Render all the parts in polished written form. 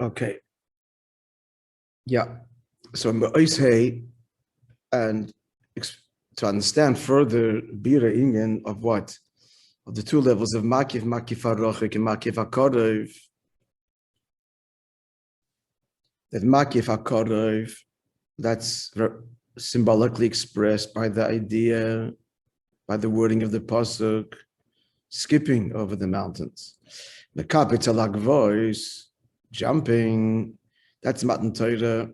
Okay. Yeah. So Moishe, and to understand further Bira Ingen of what? Of the two levels of Makif HaRochik and Makif HaKorov. That Makif HaKorov, that's symbolically expressed by the idea, by the wording of the pasuk, skipping over the mountains. The capital voice, jumping, that's Matan Torah.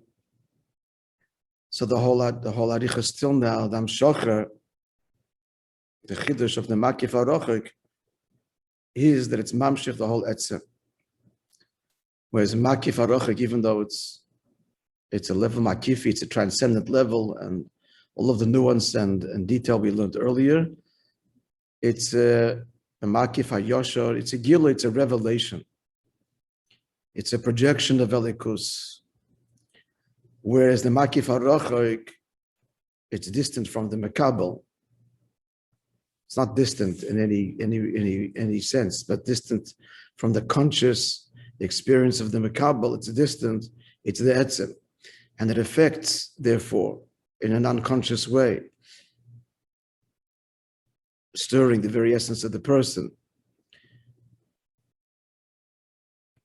So the whole Aricha still now, the Amshocher, the Chiddush of the Makif HaRochik, is that it's Mamshich, the whole Etzlo. Whereas Makif HaRochik, even though it's a level Makifi, it's a transcendent level, and all of the nuance and detail we learned earlier, it's a Makif HaYoshor, it's a Gila, it's a revelation. It's a projection of Elikus. Whereas the Makif HaRochik, it's distant from the Mekabel. It's not distant in any sense, but distant from the conscious experience of the Mekabel. It's distant, it's the Etzlo. And it affects, therefore, in an unconscious way, stirring the very essence of the person.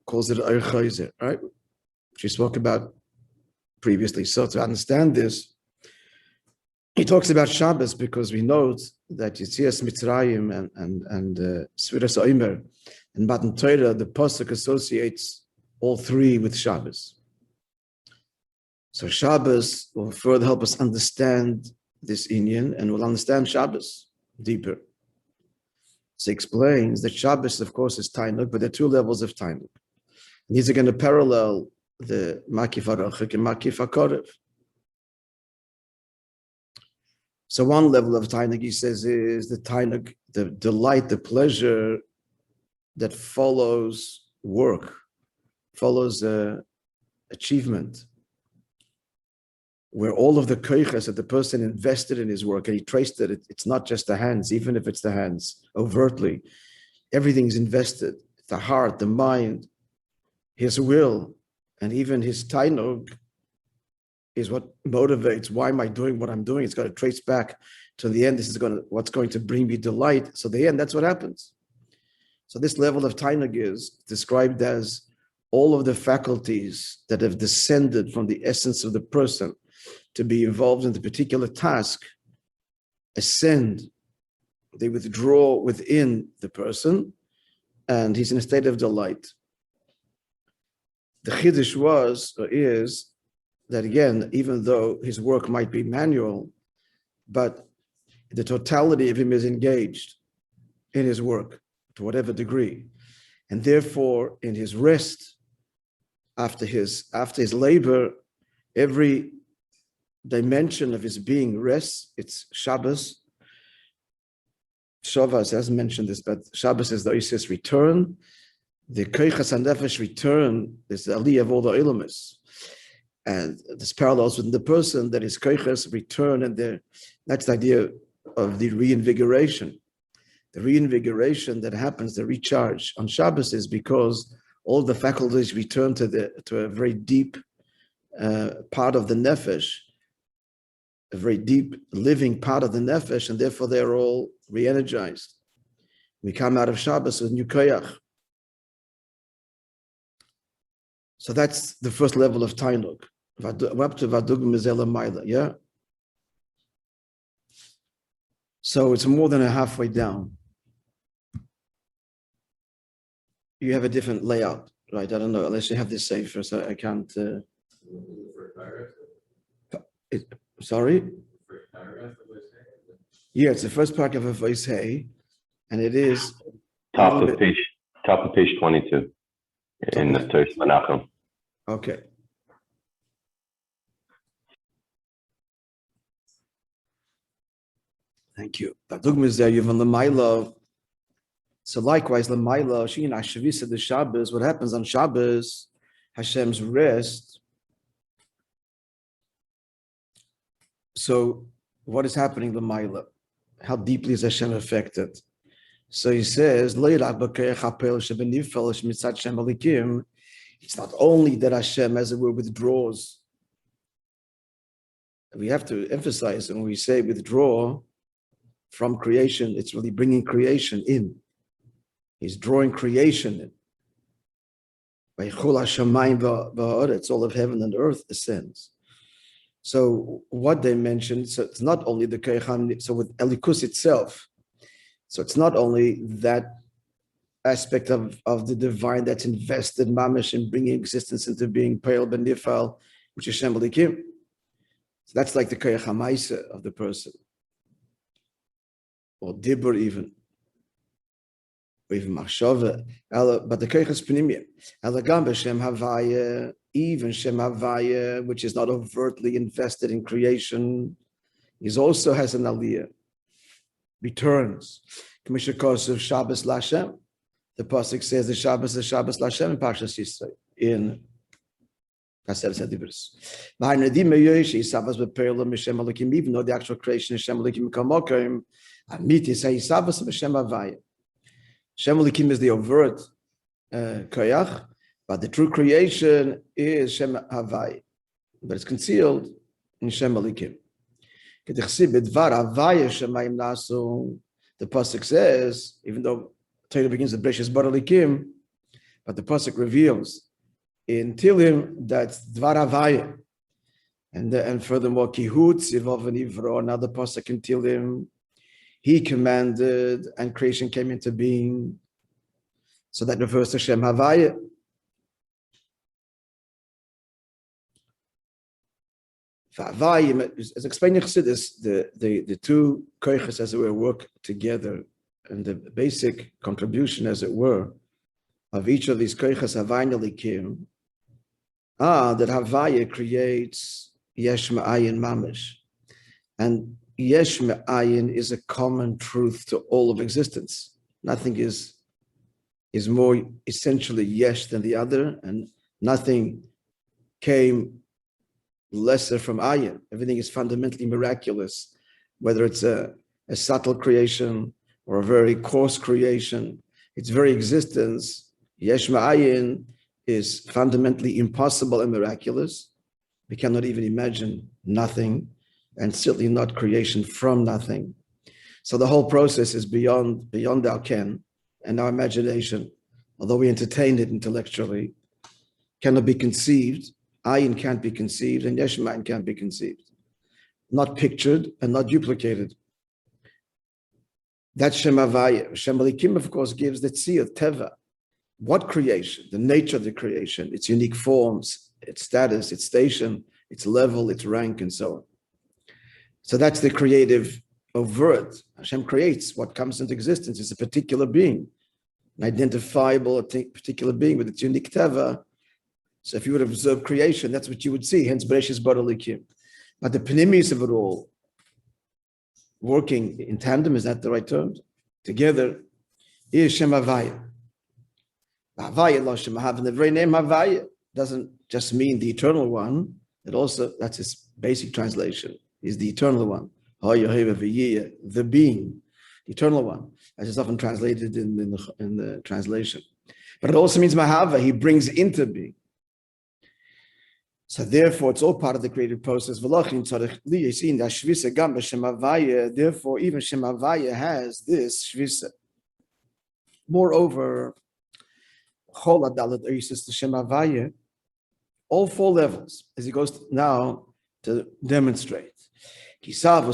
Calls it Chayzer, right? Which we spoke about previously. So to understand this, he talks about Shabbos because we note that Yetzias Mitzrayim and Sfiras Omer and Matan Torah, the pasuk associates all three with Shabbos. So Shabbos will further help us understand this inyan, and we'll understand Shabbos deeper. So he explains that Shabbos, of course, is Tainuk, but there are two levels of Tainuk. And these are going to parallel the Makif HaRochik and Makif HaKorov. So one level of Tainuk, he says, is the Tainuk, the delight, the pleasure that follows work, follows achievement, where all of the koiches that the person invested in his work, and he traced it, it's not just the hands, even if it's the hands, overtly, everything's invested, the heart, the mind, his will, and even his tainug is what motivates, why am I doing what I'm doing? It's got to trace back to the end, this is what's going to bring me delight. So the end, that's what happens. So this level of tainug is described as all of the faculties that have descended from the essence of the person to be involved in the particular task, ascend, they withdraw within the person, and he's in a state of delight. The chiddush is that again, even though his work might be manual, but the totality of him is engaged in his work to whatever degree. And therefore, in his rest, after his labor, every dimension of his being rests. It's Shabbos. Shabbos hasn't mentioned this, but Shabbos is the Isis return. The Koichas HaNefesh return is the Aliyah of all the Ilamis. And this parallels within the person that his Koichas return, and that's the idea of the reinvigoration. The reinvigoration that happens, the recharge on Shabbos, is because all the faculties return to a very deep part of the Nefesh, a very deep living part of the Nefesh, and therefore they're all re-energized. We come out of Shabbos with new koyach. So that's the first level of Tainuk. We're up to Vadug Mizela Maila, yeah? So it's more than halfway down. You have a different layout, right? I don't know, unless you have this safer, so I can't... Sorry? Yeah, it's the first paragraph of Voehya, and it is... Top of page 22 in the Teres Menachem. Okay. Thank you. So likewise, Lamaila, Shin Ashavisa the Shabbos, what happens on Shabbos, Hashem's rest. So what is happening, Lamaila? How deeply is Hashem affected? So he says, It's not only that Hashem, as it were, withdraws. We have to emphasize when we say withdraw from creation, it's really bringing creation in. He's drawing creation in. It's all of heaven and earth ascends. So what they mentioned, so it's not only the Keicham, so with Elikus itself, so it's not only that aspect of the divine that's invested mamish in bringing existence into being pale benifal, which is Shem Elikim. So that's like the Keichamaisa of the person, or Dibur even. Or even Machshava, but the Keichas Pnimiyah, Elagam b'Shem Havaya, even Shem Havaya, which is not overtly invested in creation, is also has an aliyah, returns. K'mishakos of Shabbos Lashem, the pasuk says the Shabbos Lashem in Parshas Yisrael in Kaser Sedibris. V'ha'nedim me'yosh Shabbos b'Perla Mishem Elikim, even though the actual creation is Shem Elikim Kamokim, Amiti say Shabbos b'Shem Havaya. Shem Elikim is the overt koyach, but the true creation is Shem Havai, but it's concealed in Shem Elikim. The pasuk says, even though Torah begins with Breshis Bar Elikim, but the pasuk reveals in Tilim that's Dvar Havai, and furthermore Kihut Sivov V'Nivro, another pasuk in Tilim. He commanded, and creation came into being. So that refers to Shem Havaya. As explained in Chassidus, the two koiches, as it were, work together, and the basic contribution, as it were, of each of these koiches Havaya Elikim, that Havaya creates Yesh Ma'ayin Mamish, and Yesh Me'ayin is a common truth to all of existence. Nothing is more essentially Yesh than the other, and nothing came lesser from Ayin. Everything is fundamentally miraculous, whether it's a subtle creation or a very coarse creation. Its very existence, Yesh Me'ayin, is fundamentally impossible and miraculous. We cannot even imagine nothing, and certainly not creation from nothing. So the whole process is beyond our ken and our imagination. Although we entertain it intellectually, cannot be conceived. Ayin can't be conceived, and Yesh Ma'ayin can't be conceived. Not pictured and not duplicated. That's Shem Havaya. Shem Elikim, of course, gives the tziyah, teva. What creation? The nature of the creation, its unique forms, its status, its station, its level, its rank, and so on. So that's the creative overt. Hashem creates what comes into existence. It's a particular being, an identifiable particular being with its unique teva. So if you would observe creation, that's what you would see. Hence, Bereshis Bar Elikim. But the pnimis of it all, working in tandem, is that the right term? Together, is Shem Havaya. Havaya, Lo Shem Hav, and the very name Havaya doesn't just mean the eternal one. It also, that's its basic translation, is the eternal one. The being, the eternal one, as is often translated in the translation. But it also means Mahava, he brings into being. So therefore, it's all part of the creative process. Therefore, even Shem Havaya has this shvisa. Moreover, Shem Havaya, all four levels, as he goes now to demonstrate. It's all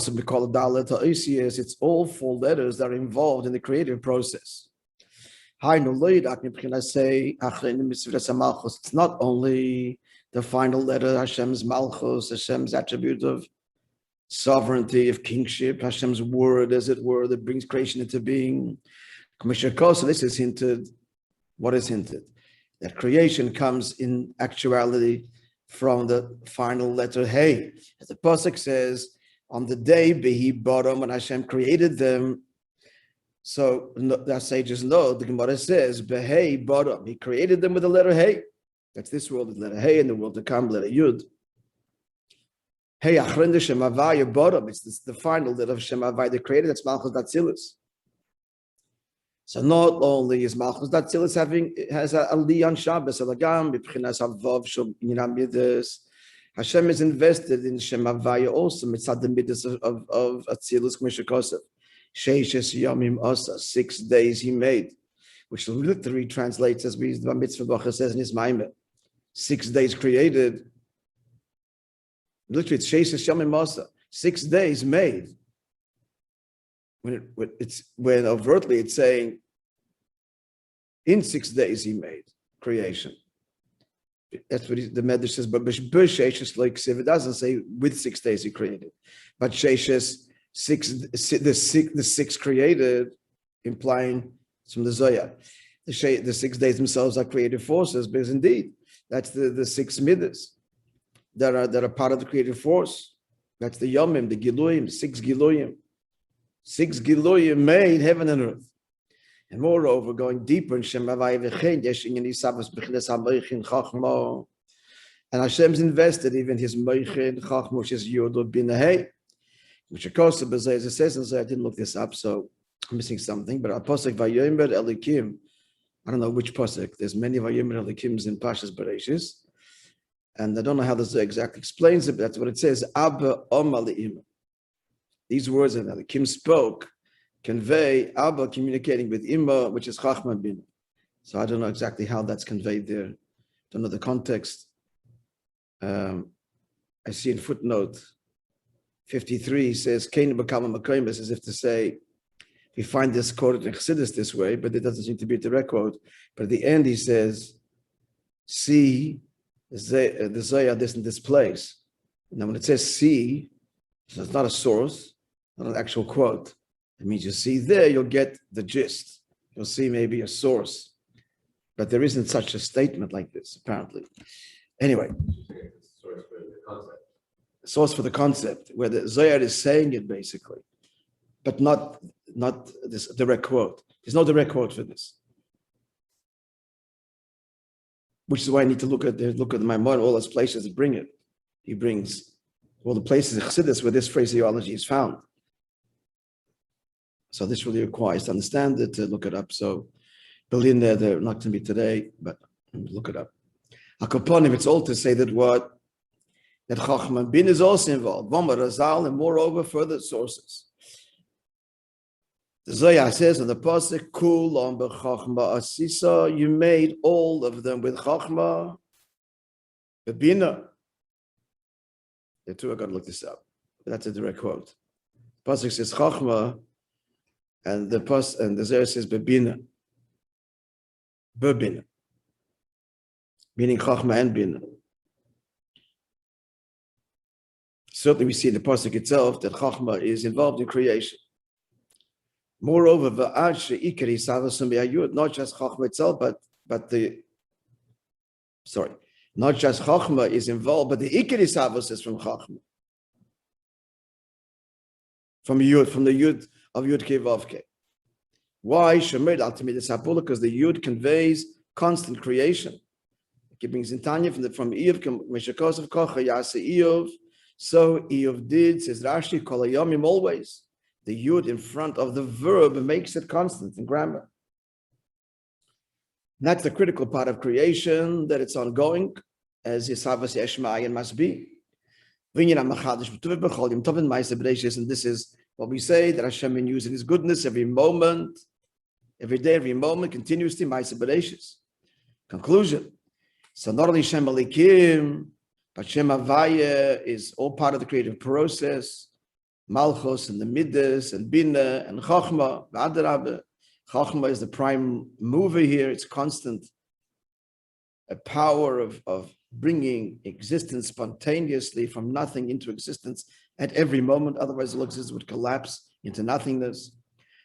four letters that are involved in the creative process. It's not only the final letter, Hashem's malchus, Hashem's attribute of sovereignty, of kingship, Hashem's word, as it were, that brings creation into being. So this is hinted. What is hinted? That creation comes in actuality from the final letter Hey. As the pasuk says, on the day Behi Bottom, when Hashem created them. So the sages know, the Gemara says, Behi Bottom, he created them with the letter Hey. That's this world, the letter Hey, and the world to come, letter Yud. Hey, Achrenda Shem Havaya Bottom, it's the final letter of Shem Havaya, the created, that's Malchus Datzilus. So not only is Malchus Datzilis has a li on Shabbos, Hashem is invested in Shem Havaya also, mitzad the midas of Atzilus K'mishakosef. Sheishes Yomim Osa, 6 days he made, which literally translates as the Mitzvah Bacha says in his Maimah. 6 days created. Literally, it's Sheishes Yomim Osa, 6 days made. When overtly it's saying, in 6 days he made creation. That's what the Medrash says. But it doesn't say with 6 days he created, but Sheishes the six created, implying it's from the Zohar. The 6 days themselves are creative forces, because indeed that's the 6 midas that are part of the creative force. That's the Yomim, the Giluyim, 6 Giluyim. 6 Giluyim made heaven and earth. And moreover, going deeper in Shem Havaya V'chein, Yeshin Yinisavas B'chinas HaMoichin Chachmo. And Hashem's invested even his Moichin Chachmo, which is Yod Bin Hey, which of course, as it says, and so I didn't look this up, so I'm missing something. But Apostle Vayomer Elikim, I don't know which Pasuk. There's many Vayomer Elikims in Pashas Bereshis, and I don't know how this exactly explains it, but that's what it says. Abba Oma Le'im. These words that Elikim spoke convey Abba communicating with Imma, which is Chachma Bin. So I don't know exactly how that's conveyed there. Don't know the context. I see in footnote 53 says, Kain B'kama Makoimus, as if to say, we find this quoted in Chassidus this way, but it doesn't seem to be a direct quote. But at the end he says, see the Zohar this in this place. Now when it says see, so it's not a source, not an actual quote. It means you see there, you'll get the gist. You'll see maybe a source. But there isn't such a statement like this, apparently. Anyway. Source for the concept, where the Zohar is saying it basically, but not this direct quote. There's no direct quote for this. Which is why I need to look at my Maamar, all those places that bring it. He brings all the places in Chassidus where this phraseology is found. So this really requires to understand it, to look it up. So Berlin there, they're not going to be today, but look it up. Akoponim, it's all to say that that Chachma Bin is also involved. Vomar Razal, and moreover, further sources. The Zohar says in the pasuk, Kulam b'Chachma Asisa, you made all of them with Chachma, B'Bina. The two, I got to look this up. That's a direct quote. The pasuk says Chachma, and the Zohar says B'Bina. B'Bina. Meaning Chachma and Bina. Certainly we see in the pasuk itself that Chachma is involved in creation. Moreover, not just Chachma itself, not just Chachma is involved, but the Ikari Savos is from Chachma. From the Yud of Yud Kei Vav Kei. Why? Because the Yud conveys constant creation. It brings in Tanya from Eov, Meshakos Kocha Yase Eov. So Eov did, says Rashi, Kol Hayomim, always. The Yud in front of the verb makes it constant in grammar. And that's the critical part of creation, that it's ongoing, as Yisavas Yeshmai and must be. And this is what we say, that Hashem will use in his goodness every moment, every day, every moment, continuously, Ma'aseh B'reishis. Conclusion. So not only Shem Elikim, but Shem Havaya is all part of the creative process. Malchus and the Midas and Bina and Chachma, V'adarabah. Chachma is the prime mover here. It's constant. A power of bringing existence spontaneously from nothing into existence at every moment. Otherwise, the existence would collapse into nothingness.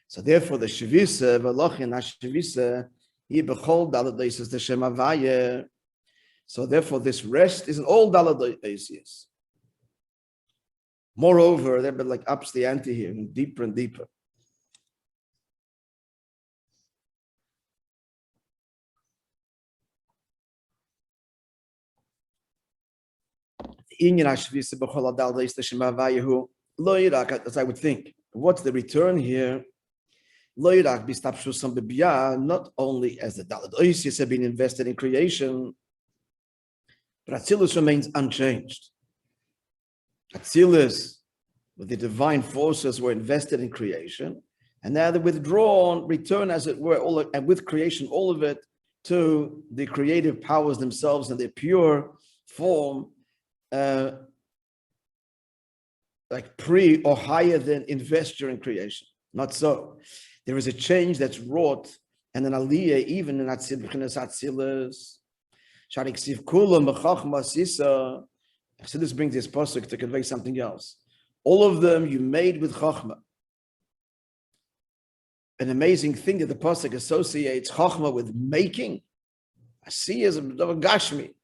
So therefore, the Shevisa, V'lochin HaShevisa, Yi B'chol Daladais is the Shem Havaya. So therefore, this rest is in all Daladais. Moreover, they're like ups the ante here, and deeper and deeper. As I would think, what's the return here? not only as the Dalet Oisius have been invested in creation, but Atzilus remains unchanged. Atzilus, with the divine forces, were invested in creation, and now they're withdrawn, return as it were, and with creation, all of it, to the creative powers themselves in their pure form, like pre or higher than investor in creation. Not so. There is a change that's wrought and an aliyah even in Atzilus. This brings this pasuk to convey something else. All of them you made with chachma. An amazing thing that the pasuk associates chachma with making. Asiyah is a gashmi.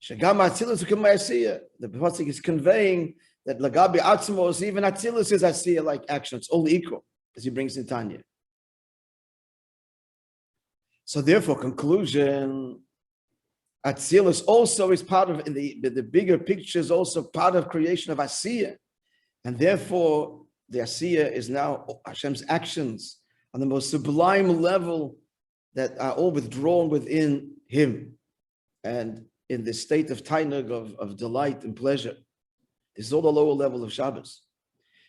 The pasuk is conveying that lagabi atzmos, even Atzilus is asiyah like action. It's all equal, as he brings in Tanya. So therefore, conclusion, Atzilus also is part of, in the bigger picture, is also part of creation of asiyah. And therefore, the asiyah is now Hashem's actions on the most sublime level that are all withdrawn within him. And in the state of tainug, of delight and pleasure. This is all the lower level of Shabbos.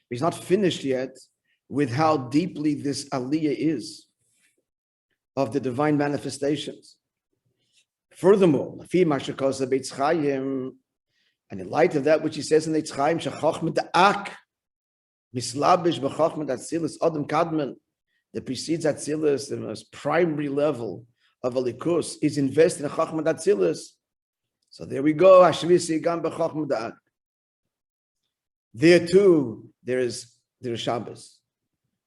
He's not finished yet with how deeply this aliyah is of the divine manifestations. Furthermore, and in light of that which he says in the Chaim, that precedes Atzilus, the most primary level of Alikus, is invested in Chachmat Atzilus. So there we go. There too, there is Shabbos.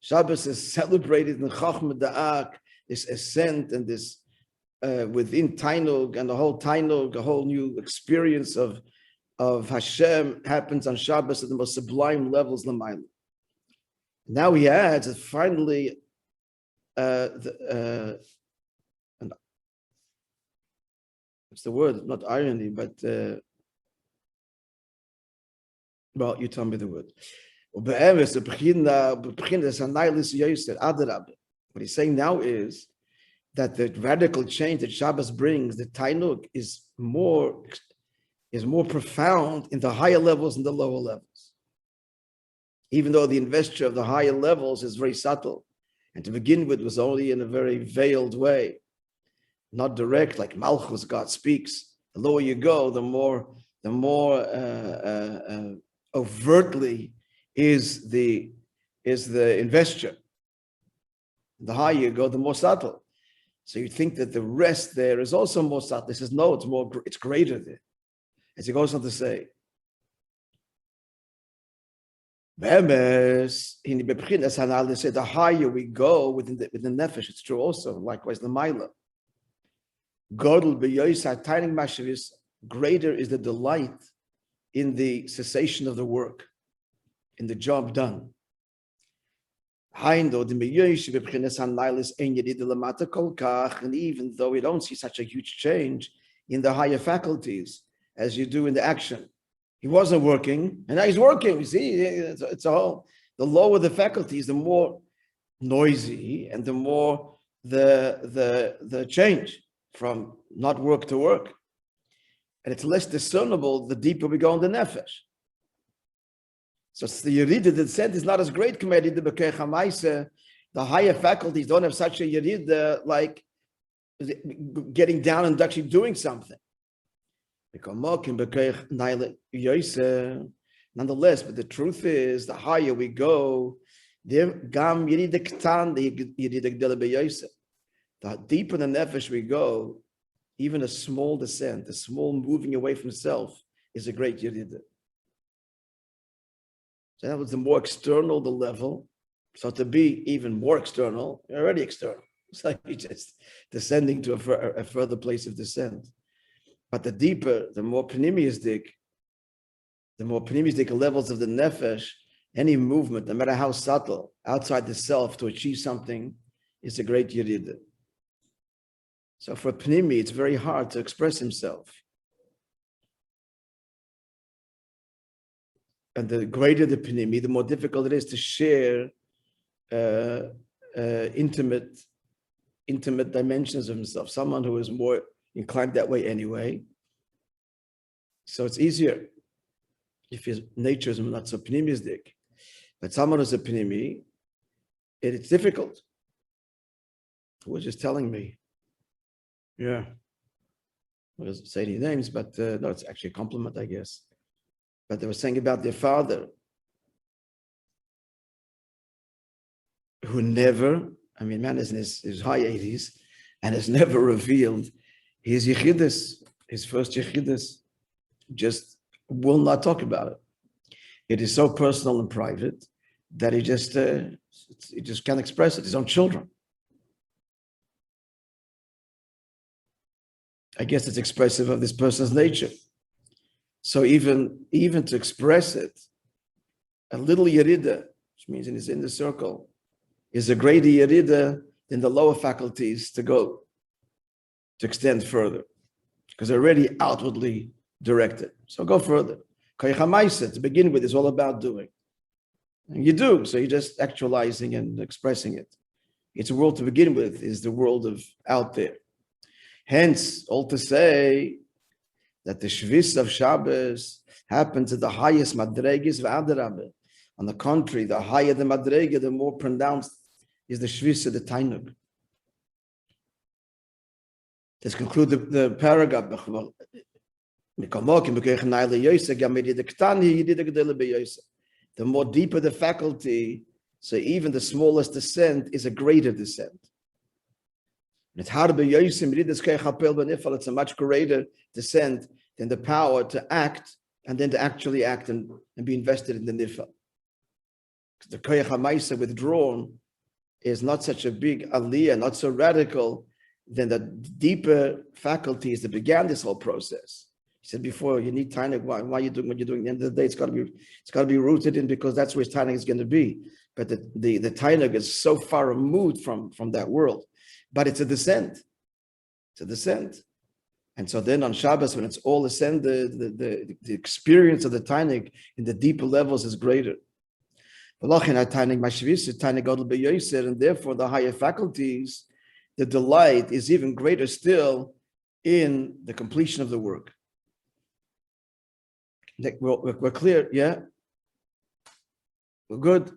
Shabbos is celebrated in Chachmat Da'ak, this ascent and this within Tainug and the whole Tainug, a whole new experience of Hashem happens on Shabbos at the most sublime levels. Now he adds that finally, what's the word? Not irony, but well, you tell me the word. What he's saying now is that the radical change that Shabbos brings, the Tainug, is more profound in the higher levels and the lower levels. Even though the investure of the higher levels is very subtle, and to begin with was only in a very veiled way, not direct, like Malchus, God speaks. The lower you go, the more overtly is the investure. The higher you go, the more subtle. So you think that the rest there is also more subtle. He says, no, it's greater there. As he goes on to say, the higher we go within the nefesh, it's true also, likewise the Maila. Greater is the delight in the cessation of the work, in the job done. And even though we don't see such a huge change in the higher faculties as you do in the action, he wasn't working, and now he's working. You see, it's a whole. The lower the faculties, the more noisy, and the more the change from not work to work, and it's less discernible the deeper we go in the nefesh. So the yerida, the descent is not as great compared to the B'kei Chamaisa. The higher faculties don't have such a yerida like getting down and actually doing something. Nonetheless, but the truth is, the higher we go, the deeper the nefesh we go, even a small descent, a small moving away from self, is a great yerida. So that was the more external the level. So to be even more external, you're already external. It's like you're just descending to a further place of descent. But the deeper, the more pneumistic levels of the nefesh, any movement, no matter how subtle, outside the self to achieve something, is a great yerida. So for pnimi, it's very hard to express himself. And the greater the pnimi, the more difficult it is to share intimate dimensions of himself, someone who is more inclined that way anyway. So it's easier if his nature is not so pnimistic. But someone who's a pnimi, it's difficult. Who was just telling me? Yeah. I was saying any names, but no, it's actually a compliment, I guess. But they were saying about their father, who never, I mean, man is in his high 80s, and has never revealed his yichidus, his first yichidus, just will not talk about it. It is so personal and private that he just can't express it, his own children. I guess it's expressive of this person's nature. So even to express it, a little yerida, which means in his inner circle, is a greater yerida than the lower faculties to extend further, because they're already outwardly directed. So go further. To begin with, is all about doing. And you do, so you're just actualizing and expressing it. It's a world to begin with, is the world of out there. Hence, all to say that the shvis of Shabbos happens at the highest madregis v'adarabah. On the contrary, the higher the madrega, the more pronounced is the shvis of the tainug. Let's conclude the paragraph. The more deeper the faculty, so even the smallest descent is a greater descent. It's a much greater descent than the power to act and then to actually act and be invested in the nifal. The koyach ha'maisa withdrawn is not such a big aliyah, not so radical than the deeper faculties that began this whole process. He said before, you need tainug. Why are you doing what you're doing? At the end of the day, it's got to be rooted in, because that's where tainug is going to be. But the tainug is so far removed from that world. But it's a descent. It's a descent. And so then on Shabbos, when it's all ascended, the experience of the tainug in the deeper levels is greater. And therefore, the higher faculties, the delight is even greater still in the completion of the work. We're clear, yeah? We're good?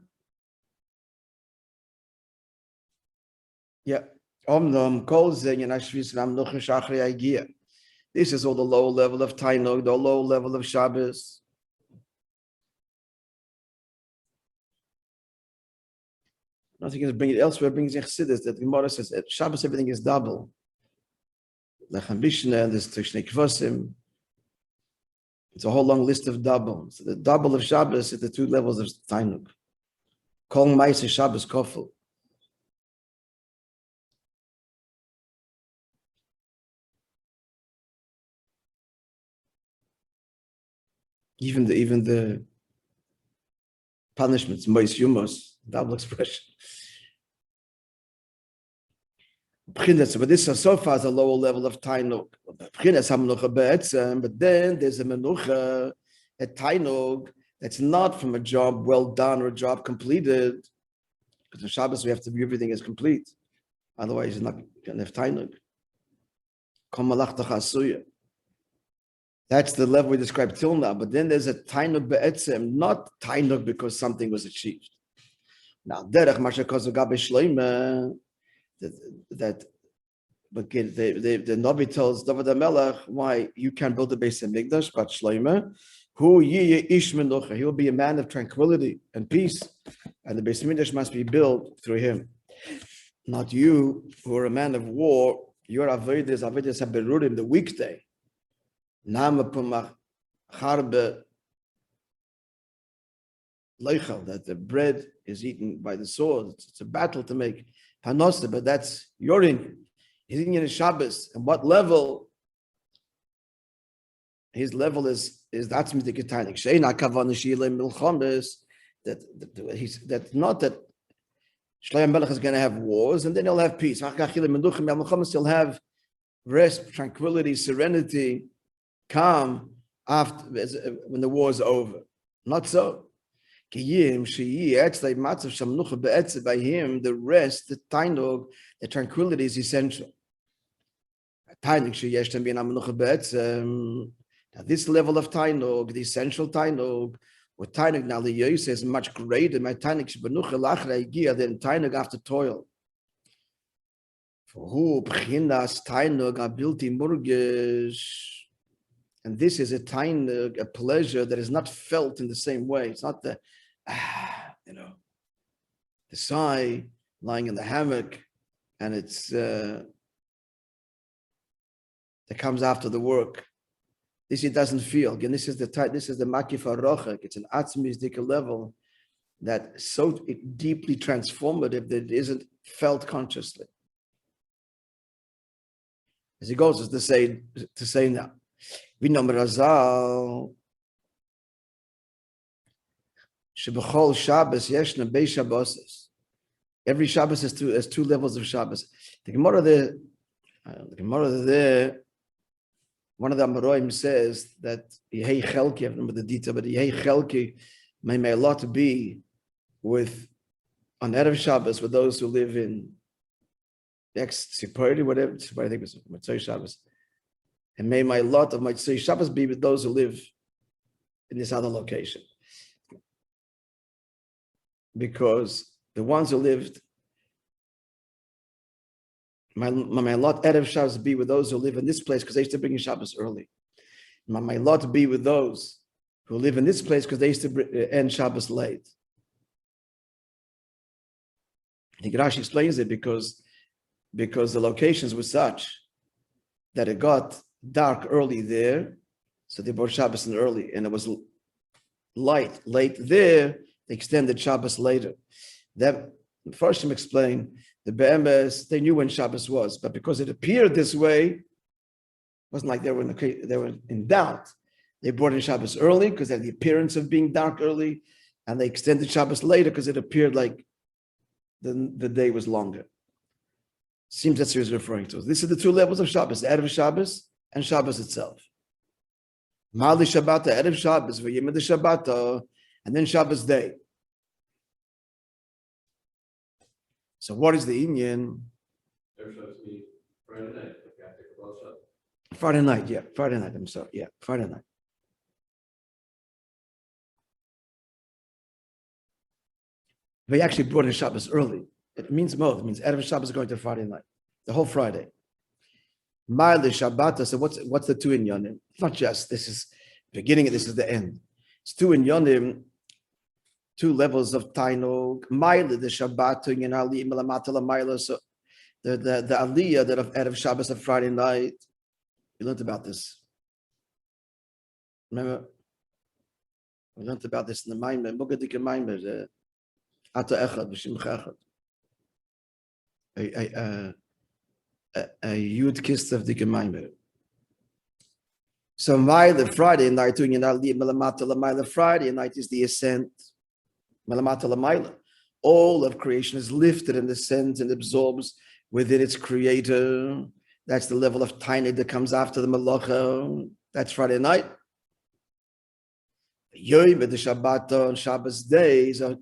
Yeah. This is all the lower level of tainug, the lower level of Shabbos. Nothing is bring it elsewhere, brings in Chassidus that the Gemara says at Shabbos everything is double. Lechem Bishna, there's Tishnei Kvosim. It's a whole long list of double. So the double of Shabbos is the two levels of tainug. Kol Ma'aseh Shabbos Kofel. Even the punishments, Moishe Yumos, double expression. But this is so far as a lower level of tainug. But then there's a menucha, a tainug that's not from a job well done or a job completed. Because on Shabbos we have to be everything is complete. Otherwise you're not going to have tainug. That's the level we described till now. But then there's a tainug be'etzem, not tainug because something was achieved. Now, derech mashakozu gabe shleima, that but the Navi tells David HaMelech why you can't build a base in Mikdash, but shleima, hu yiye ish menucha, he will be a man of tranquility and peace, and the base of Mikdash must be built through him. Not you, who are a man of war. Your avodas haberurim, the weekday. Nama pumach harbe leichel, that the bread is eaten by the sword. It's a battle to make panosta, but that's your in. He's eating in a Shabbos. And what level? His level is that's mitiketanik. Sheina kavan shile milchames. That's not that Shlomo Melech is going to have wars and then he'll have peace. He'll have rest, tranquility, serenity, calm after when the war is over. Not so. Kiyim sheyi etzlo matzav shamnucha be'etze, by him the rest, the tainug, the tranquility is essential. Tainug sheyesh them bin amnucha be'etze. Now this level of tainug, the essential tainug, what tainug now the Yosef is much greater. My tainug shebenucha lachra igia than tainug after toil. For who b'chinas tainug abilti murgish. And this is a tainug, a pleasure that is not felt in the same way. It's not the, the sigh, lying in the hammock, and it's that comes after the work. This he doesn't feel. Again, this is the makif harochek. It's an atzmisdik level that so deeply transformative that it isn't felt consciously. As he goes as to say now. We know Razal Shebechol Shabbos Yeshna Bei Shabbos. Every Shabbos has two levels of Shabbos. The Gemara there, one of the Amoraim says that Yehei Chelki, I remember the detail, but Yehei Chelki may a lot be with on Erev Shabbos with those who live in next Sipurdi, whatever. I think it was Moishe Shabbos. And may my lot of my Tzei Shabbos be with those who live in this other location. Because the ones who lived, my lot Erev Shabbos be with those who live in this place because they used to bring in Shabbos early. My lot be with those who live in this place because they used to end Shabbos late. I think Rashi explains it because the locations were such that it got dark early there, so they brought Shabbos in early, and it was light late there. They extended Shabbos later. That first time explained the Be'emes, they knew when Shabbos was, but because it appeared this way, it wasn't like they were in doubt. They brought in Shabbos early because they had the appearance of being dark early, and they extended Shabbos later because it appeared like the day was longer. Seems that's what he's referring to. This is the two levels of Shabbos: Erev Shabbos and Shabbos itself. Mali Shabbat, Erev Shabbos, V'yimid Shabbat, and then Shabbos day. So what is the Inyan? Friday night, yeah. Friday night, I'm sorry. Yeah, Friday night. They actually brought in Shabbos early. It means both. It means Erev Shabbos going to Friday night, the whole Friday. Ma'ale Shabbat. So what's the two in Yonim? It's not just this is beginning and this is the end. It's two in Yonim, two levels of Tainug. Ma'ale the Shabbat in Ali Milamatala Ma'ale. So the Aliyah that of Erev Shabbos of Friday night. We learned about this. Remember, we learned about this in the Maimer. Mugadik Maimer. Ata Echad B'Shim Echad. A Yud Kist of the Gemaimer. So Maila Friday night, Friday night is the ascent. All of creation is lifted and ascends and absorbs within its creator. That's the level of tiny that comes after the Malacha. That's Friday night. Yom the Shabbat on Shabbos days are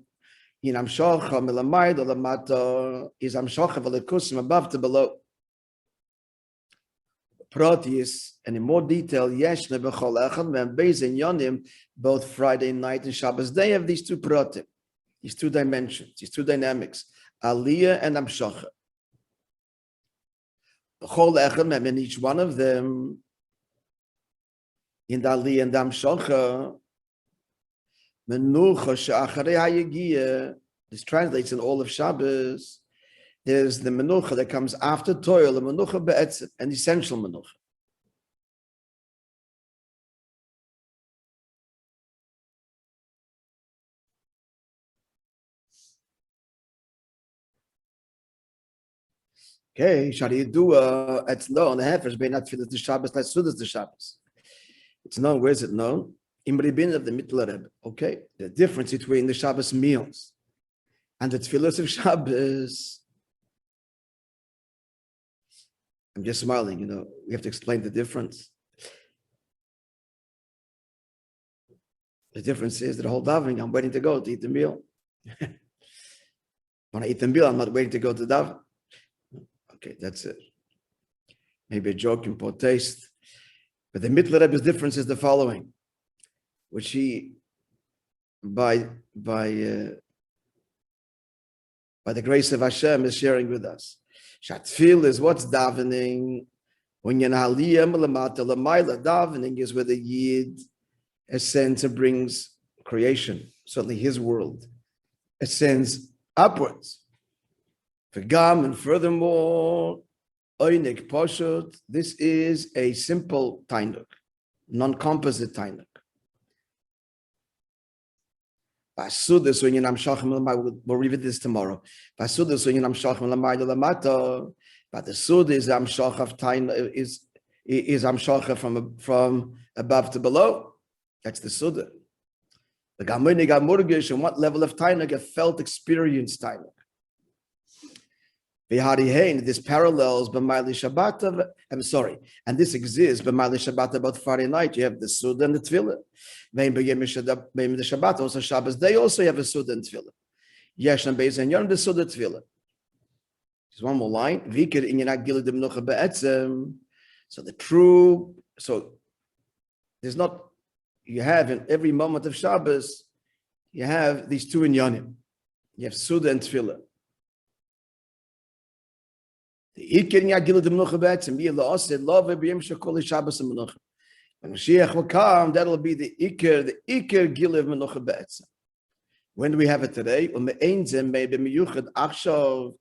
in Amshocha Milamayda Lamata is Amshocha Velikusim above to below. Proteus, and in more detail, Yeshna B'chol Echad and Beis and Yonim, both Friday night and Shabbos day have these two protim, these two dimensions, these two dynamics, Aliyah and Amshocha. B'chol Echad, and in each one of them, in the Aliyah and Amshocha, Menucha she'acharei hayegia. This translates in all of Shabbos. There's the menucha that comes after toil, the menucha be'etzim, an essential menucha. Okay, Shariyadua Etzlo on the Hefesh bein atfilas the Shabbos, not sudas the Shabbos. It's known. Where is it known? In Ribin of the Mittler Rebbe. Okay, the difference between the Shabbos meals and the tefillos of Shabbos. I'm just smiling, we have to explain the difference. The difference is that the whole davening, I'm waiting to go to eat the meal. When I eat the meal, I'm not waiting to go to daven. Okay, that's it. Maybe a joke in poor taste. But the Mittler Rebbe's difference is the following, which he, by the grace of Hashem, is sharing with us. Shatfil is what's davening. When you're in Aliyah, davening is where the Yid ascends and brings creation, certainly his world, ascends upwards. V'gam, and furthermore, Oynik Poshut, this is a simple tainuk, non-composite tainuk. We'll revisit this tomorrow. But the sud is amshach of tainuk, is amshach from above to below. That's the suda. The gamoinig amurgish, and what level of tainuk, a felt experience tainuk. Ve'harihein, this parallels b'mayli Shabbat. I'm sorry, and this exists b'mayli Shabbat about Friday night. You have the suda and the tefillah. Maybe the Shabbat also Shabbos. They also have a suda and tefillah. Yesh and beis and yon the suda tefillah. There's one more line. Vikir inyanak gilad m'nucha be'etzem. So the true. So there's not. You have in every moment of Shabbos, you have these two inyanim. You have suda and tefillah. The ikir inyanak gilad m'nucha be'etzem. Be Allah said, love b'yem shekol Shabbos and m'nucha. When Mashiach will come, that'll be the ikir gilev menucha be'etzem. When do we have it today? Maybe miyuchad achshav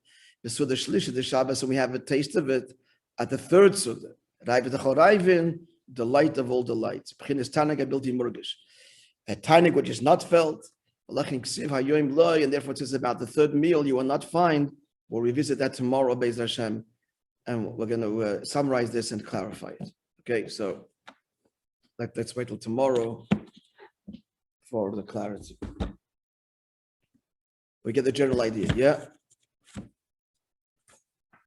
b'suda shlish the Shabbos, and we have a taste of it at the third suda. Rayvin, delight of all delights. B'chinas tanag abilti murgish. A tanag which is not felt, and therefore it says about the third meal you will not find. We'll revisit that tomorrow, Be'ez Hashem, and we're going to summarize this and clarify it. Okay, so. Let's wait till tomorrow for the clarity. We get the general idea, yeah?